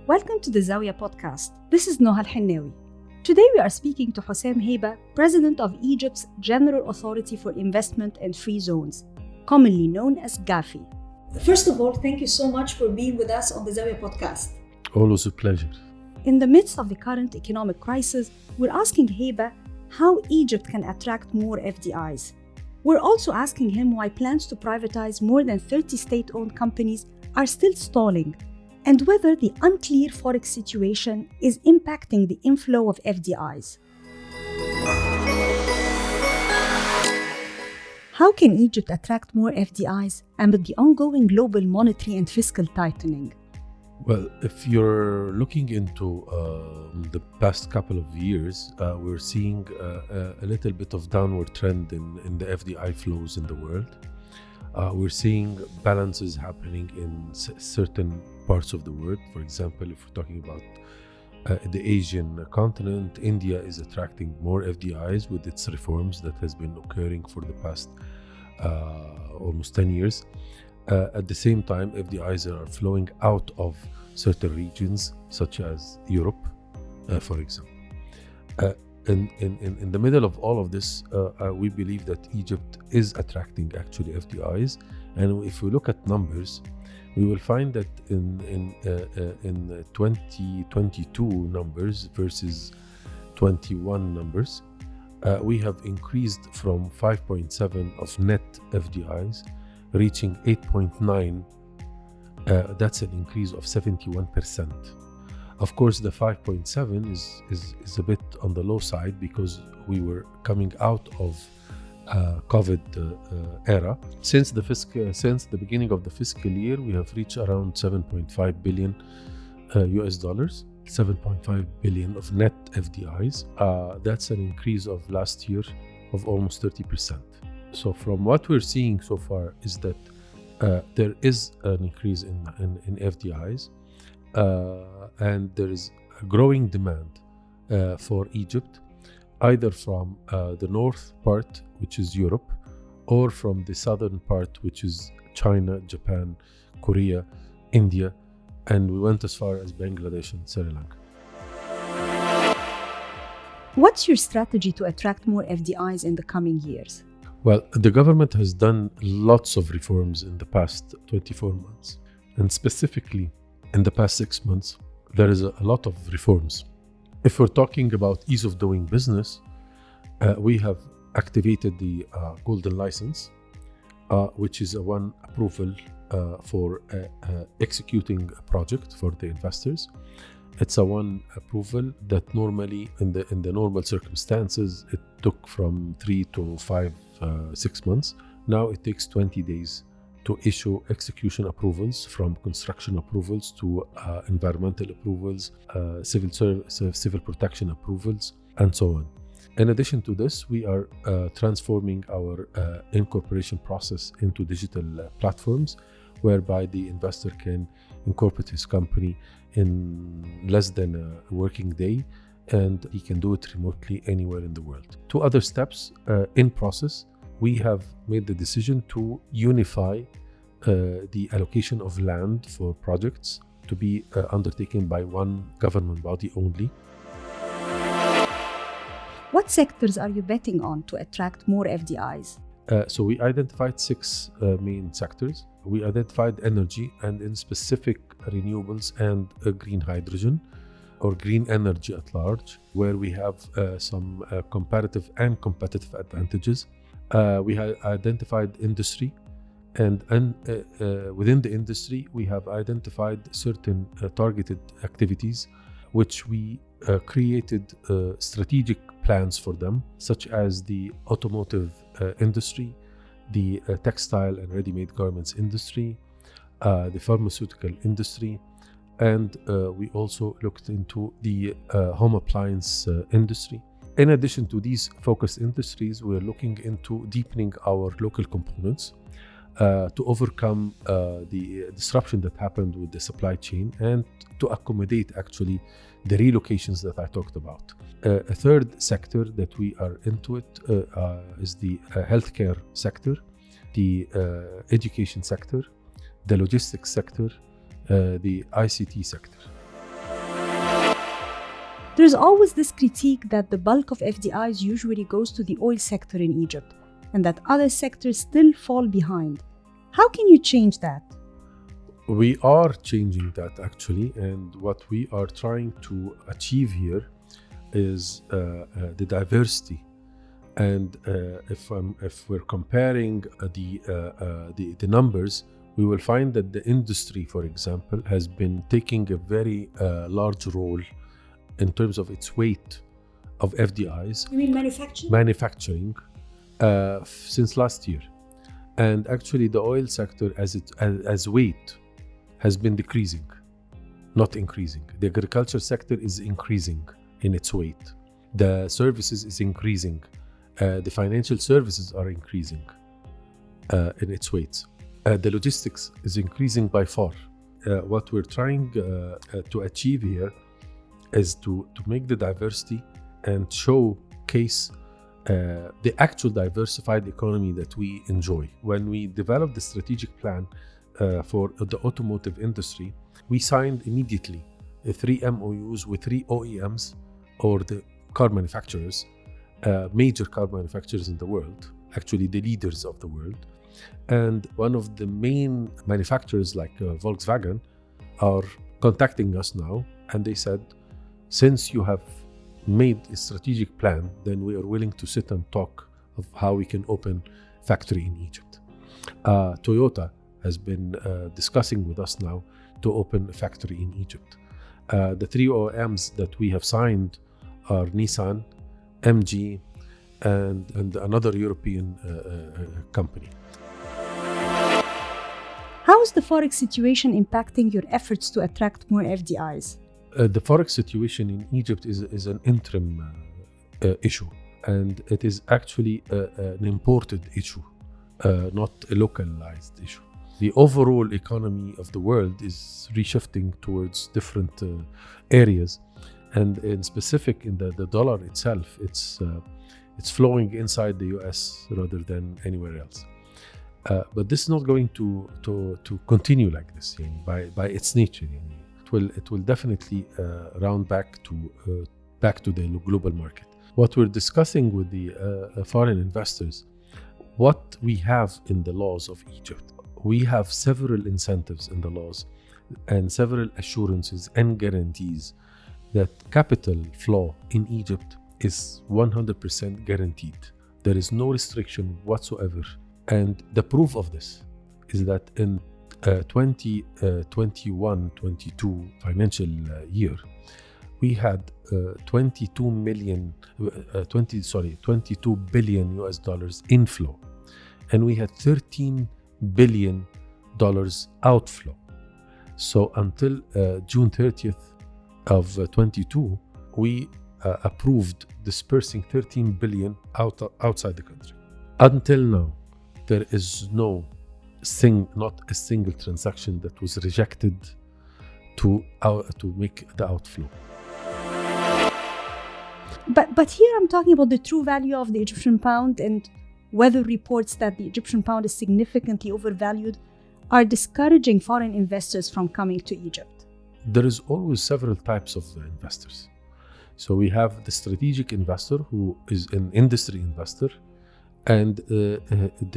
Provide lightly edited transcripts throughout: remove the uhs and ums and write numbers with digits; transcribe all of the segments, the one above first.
Welcome to the Zawya Podcast. This is Noha El Hennawy. Today we are speaking to Hossam Heiba, President of Egypt's General Authority for Investment and Freezones, commonly known as GAFI. First of all, thank you so much for being with us on the Zawya Podcast. Always a pleasure. In the midst of the current economic crisis, we're asking Heiba how Egypt can attract more FDIs. We're also asking him why plans to privatize more than 30 state-owned companies are still stalling, and whether the unclear forex situation is impacting the inflow of FDIs. How can Egypt attract more FDIs amid the ongoing global monetary and fiscal tightening? Well, if you're looking into the past couple of years, we're seeing a little bit of downward trend in the FDI flows in the world. We're seeing balances happening in certain parts of the world. For example, if we're talking about the Asian continent, India is attracting more FDIs with its reforms that has been occurring for the past almost 10 years. At the same time, FDIs are flowing out of certain regions, such as Europe, for example. In the middle of all of this, we believe that Egypt is attracting actually FDIs. And if we look at numbers, we will find that in 2022 numbers versus 21 numbers, we have increased from 5.7 of net FDIs, reaching 8.9. That's an increase of 71%. Of course, the 5.7 is a bit on the low side because we were coming out of COVID era. Since the beginning of the fiscal year, we have reached around 7.5 billion US dollars, 7.5 billion of net FDIs. That's an increase of last year of almost 30%. So from what we're seeing so far is that there is an increase in FDIs, and there is a growing demand for Egypt, either from the north part, which is Europe, or from the southern part, which is China, Japan, Korea, India, and we went as far as Bangladesh and Sri Lanka. What's your strategy to attract more FDIs in the coming years? Well, the government has done lots of reforms in the past 24 months. And specifically, in the past 6 months, there is a lot of reforms. If we're talking about ease of doing business, we have activated the Golden License, which is a one approval for executing a project for the investors. It's a one approval that normally, in the normal circumstances, it took from 3 to 6 months. Now it takes 20 days to issue execution approvals, from construction approvals to environmental approvals, civil protection approvals, and so on. In addition to this, we are transforming our incorporation process into digital platforms, whereby the investor can incorporate his company in less than a working day, and he can do it remotely anywhere in the world. 2 other steps in process. We have made the decision to unify the allocation of land for projects to be undertaken by one government body only. What sectors are you betting on to attract more FDIs? So we identified 6 main sectors. We identified energy, and in specific renewables and green hydrogen, or green energy at large, where we have some comparative and competitive advantages. We have identified industry, and within the industry, we have identified certain targeted activities, which we created strategic plans for them, such as the automotive industry, the textile and ready-made garments industry, the pharmaceutical industry, and we also looked into the home appliance industry. In addition to these focused industries, we're looking into deepening our local components to overcome the disruption that happened with the supply chain, and to accommodate actually the relocations that I talked about. A third sector that we are into is the healthcare sector, the education sector, the logistics sector, the ICT sector. There's always this critique that the bulk of FDIs usually goes to the oil sector in Egypt and that other sectors still fall behind. How can you change that? We are changing that actually, and what we are trying to achieve here is the diversity. And if we're comparing the numbers, we will find that the industry, for example, has been taking a very large role in terms of its weight of FDIs. You mean manufacturing? Manufacturing since last year. And actually the oil sector as weight has been decreasing, not increasing. The agriculture sector is increasing in its weight. The services is increasing. The financial services are increasing in its weights. The logistics is increasing by far. What we're trying to achieve here is to make the diversity and showcase the actual diversified economy that we enjoy. When we developed the strategic plan for the automotive industry, we signed immediately 3 MOUs with 3 OEMs, or the car manufacturers, major car manufacturers in the world, actually the leaders of the world. And one of the main manufacturers like Volkswagen are contacting us now, and they said, since you have made a strategic plan, then we are willing to sit and talk of how we can open factory in Egypt. Toyota has been discussing with us now to open a factory in Egypt. The 3 OEMs that we have signed are Nissan, MG, and another European company. How is the Forex situation impacting your efforts to attract more FDIs? The Forex situation in Egypt is an interim issue, and it is actually an imported issue, not a localized issue. The overall economy of the world is reshifting towards different areas, and in specific in the dollar itself, it's flowing inside the US rather than anywhere else. But this is not going to continue like this, by its nature. It will definitely round back to the global market. What we're discussing with the foreign investors, what we have in the laws of Egypt, we have several incentives in the laws and several assurances and guarantees that capital flow in Egypt is 100% guaranteed. There is no restriction whatsoever. And the proof of this is that in 2021-22 financial year, we had 22 billion US dollars inflow, and we had 13 billion dollars outflow. So until June 30th of 22, we approved dispersing 13 billion outside the country. Until now, there is not a single transaction that was rejected to make the outflow. But here I'm talking about the true value of the Egyptian pound, and weather reports that the Egyptian pound is significantly overvalued are discouraging foreign investors from coming to Egypt. There is always several types of investors. So we have the strategic investor, who is an industry investor, and the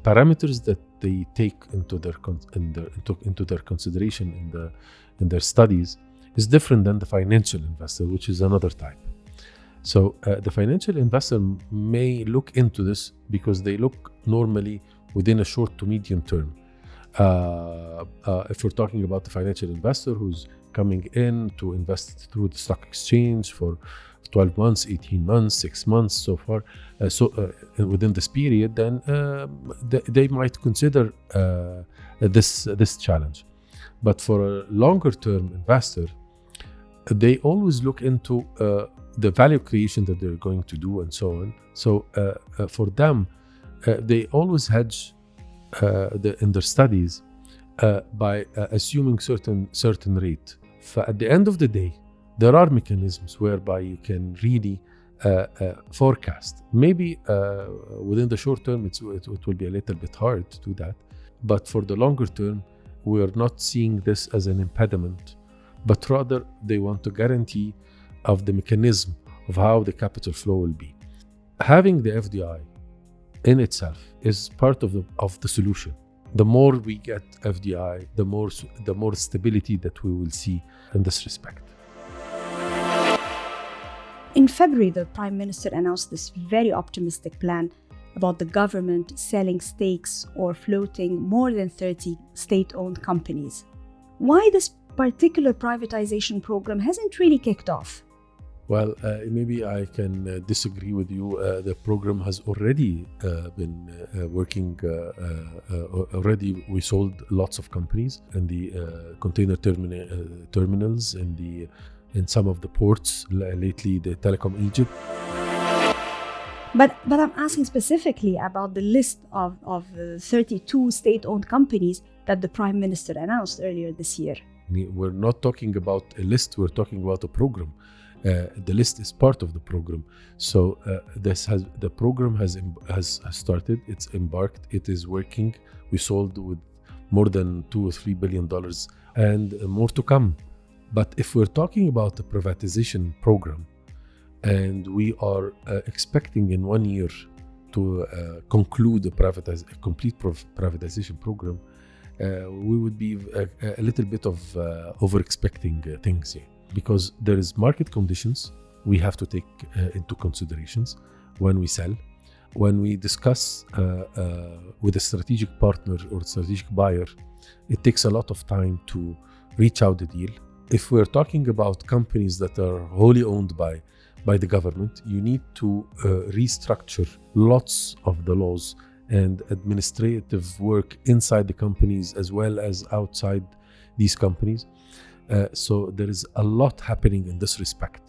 parameters that they take into their consideration in their studies is different than the financial investor, which is another type. So the financial investor may look into this because they look normally within a short to medium term. If we're talking about the financial investor who's coming in to invest through the stock exchange for 12 months, 18 months, 6 months, so far, within this period, then they might consider this challenge. But for a longer-term investor, they always look into the value creation that they're going to do and so on. So for them, they always hedge in their studies by assuming certain rate. At the end of the day, there are mechanisms whereby you can really forecast. Maybe within the short term, it will be a little bit hard to do that. But for the longer term, we are not seeing this as an impediment, but rather they want to guarantee of the mechanism of how the capital flow will be. Having the FDI in itself is part of the solution. The more we get FDI, the more stability that we will see in this respect. In February, the Prime Minister announced this very optimistic plan about the government selling stakes or floating more than 30 state-owned companies. Why this particular privatization program hasn't really kicked off? Well, maybe I can disagree with you. The program has already been working. Already, we sold lots of companies in the container terminals, in some of the ports. Lately, the Telecom Egypt. But I'm asking specifically about the list of 32 state-owned companies that the Prime Minister announced earlier this year. We're not talking about a list. We're talking about a program. The list is part of the program. So the program has started. It's embarked. It is working. We sold with more than $2 or $3 billion, and more to come. But if we're talking about the privatization program, and we are expecting in 1 year to conclude a complete privatization program, we would be a little bit of over-expecting things here. Because there is market conditions we have to take into considerations when we sell. When we discuss with a strategic partner or strategic buyer, it takes a lot of time to reach out the deal. If we're talking about companies that are wholly owned by the government, you need to restructure lots of the laws and administrative work inside the companies as well as outside these companies. So there is a lot happening in this respect.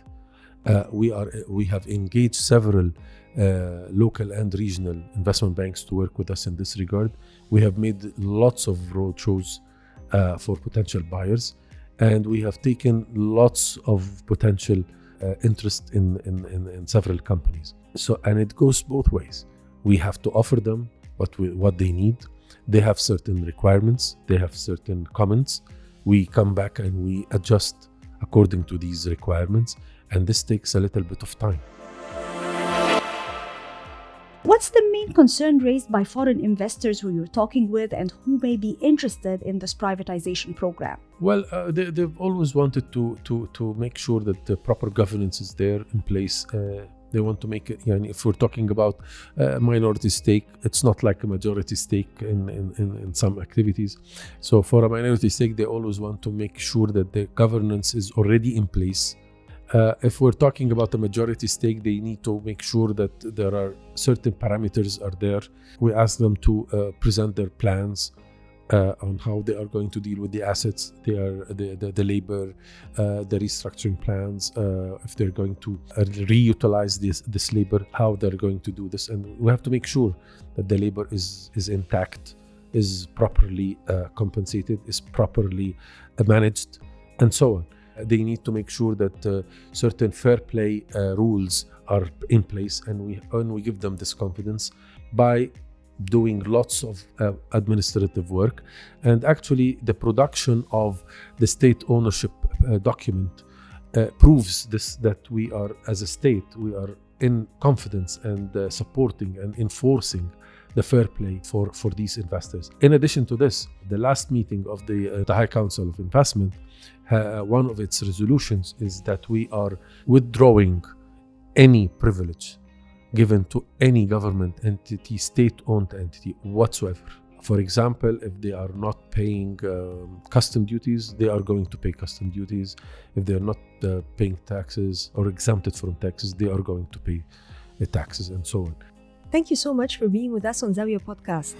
We have engaged several local and regional investment banks to work with us in this regard. We have made lots of roadshows for potential buyers, and we have taken lots of potential interest in several companies. So, and it goes both ways. We have to offer them what they need. They have certain requirements. They have certain comments. We come back and we adjust according to these requirements, and this takes a little bit of time. What's the main concern raised by foreign investors who you're talking with and who may be interested in this privatization program? Well, they've always wanted to make sure that the proper governance is there in place. They want to make it, if we're talking about minority stake, it's not like a majority stake in some activities. So for a minority stake, they always want to make sure that the governance is already in place. If we're talking about a majority stake, they need to make sure that there are certain parameters are there. We ask them to present their plans on how they are going to deal with the assets, the labor, the restructuring plans, if they're going to reutilize this labor, how they're going to do this. And we have to make sure that the labor is intact, is properly compensated, is properly managed, and so on. They need to make sure that certain fair play rules are in place, and we give them this confidence by doing lots of administrative work. And actually the production of the state ownership document proves this, that we are, as a state, we are in confidence and supporting and enforcing the fair play for these investors. In addition to this, the last meeting of the High Council of Investment, one of its resolutions is that we are withdrawing any privilege given to any government entity, state-owned entity whatsoever. For example, if they are not paying custom duties, they are going to pay custom duties. If they are not paying taxes or exempted from taxes, they are going to pay the taxes, and so on. Thank you so much for being with us on Zawya Podcast.